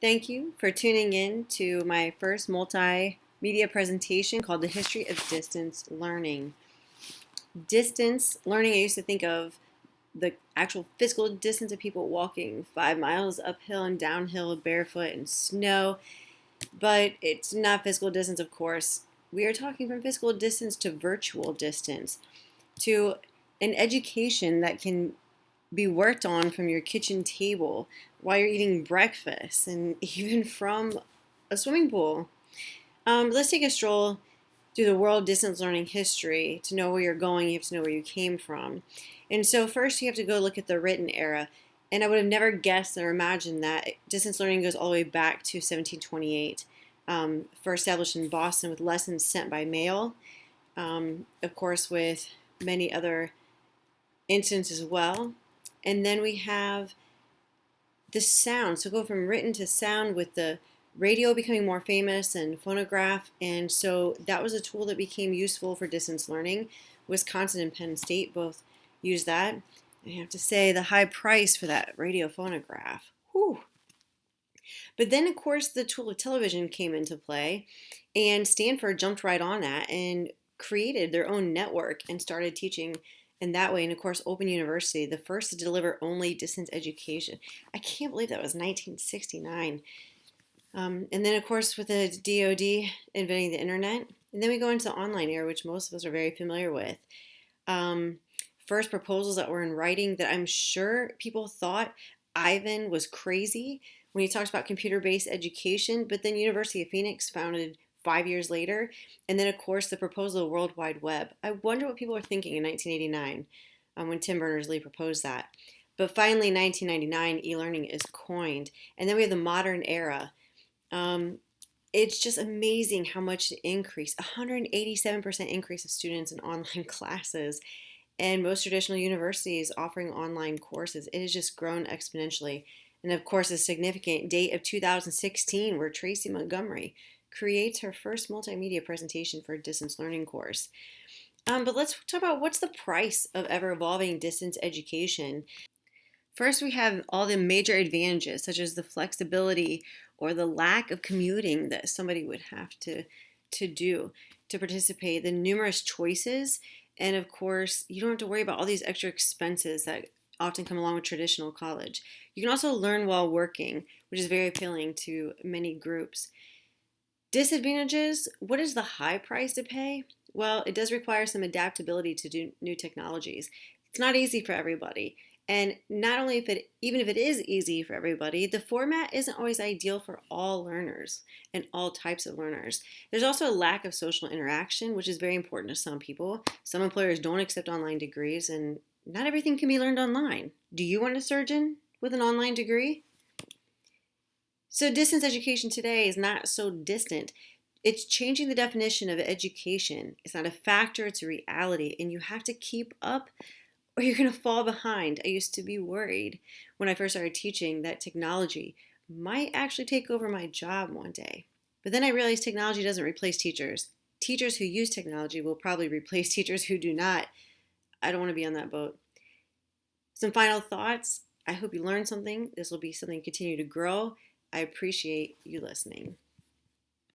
Thank you for tuning in to my first multimedia presentation called The History of Distance Learning. Distance learning, I used to think of the actual physical distance of people walking 5 miles uphill and downhill barefoot in snow, but it's not physical distance, of course. We are talking from physical distance to virtual distance, to an education that can be worked on from your kitchen table while you're eating breakfast and even from a swimming pool. Let's take a stroll through the world distance learning history. To know where you're going, you have to know where you came from. And so first you have to go look at the written era. And I would have never guessed or imagined that distance learning goes all the way back to 1728, first established in Boston with lessons sent by mail, of course with many other instances as well. And then we have the sound. So go from written to sound with the radio becoming more famous and phonograph. And so that was a tool that became useful for distance learning. Wisconsin and Penn State both use that. I have to say the high price for that radio phonograph. Whew. But then, of course, the tool of television came into play, and Stanford jumped right on that and created their own network and started teaching in that way. And of course, Open University, the first to deliver only distance education. I can't believe that was 1969. And then, of course, with the DoD inventing the internet. And then we go into the online era, which most of us are very familiar with. First proposals that were in writing that I'm sure people thought Ivan was crazy when he talks about computer-based education, but then University of Phoenix founded 5 years later, and then of course the proposal of the World Wide Web. I wonder what people were thinking in 1989 when Tim Berners-Lee proposed that. But finally, in 1999, e-learning is coined, and then we have the modern era. It's just amazing how much it increased, 187% increase of students in online classes, and most traditional universities offering online courses. It has just grown exponentially. And of course, a significant date of 2016, where Tracy Montgomery creates her first multimedia presentation for a distance learning course. But let's talk about what's the price of ever evolving distance education. First, we have all the major advantages, such as the flexibility or the lack of commuting that somebody would have to do to participate, the numerous choices, and of course, you don't have to worry about all these extra expenses that often come along with traditional college. You can also learn while working, which is very appealing to many groups. Disadvantages, what is the high price to pay? Well, it does require some adaptability to do new technologies. It's not easy for everybody. And not only even if it is easy for everybody, the format isn't always ideal for all learners and all types of learners. There's also a lack of social interaction, which is very important to some people. Some employers don't accept online degrees, and not everything can be learned online. Do you want a surgeon with an online degree? So distance education today is not so distant. It's changing the definition of education. It's not a factor, it's a reality, and you have to keep up or you're going to fall behind. I used to be worried when I first started teaching that technology might actually take over my job one day. But then I realized technology doesn't replace teachers. Teachers who use technology will probably replace teachers who do not. I don't want to be on that boat. Some final thoughts. I hope you learned something. This will be something to continue to grow. I appreciate you listening.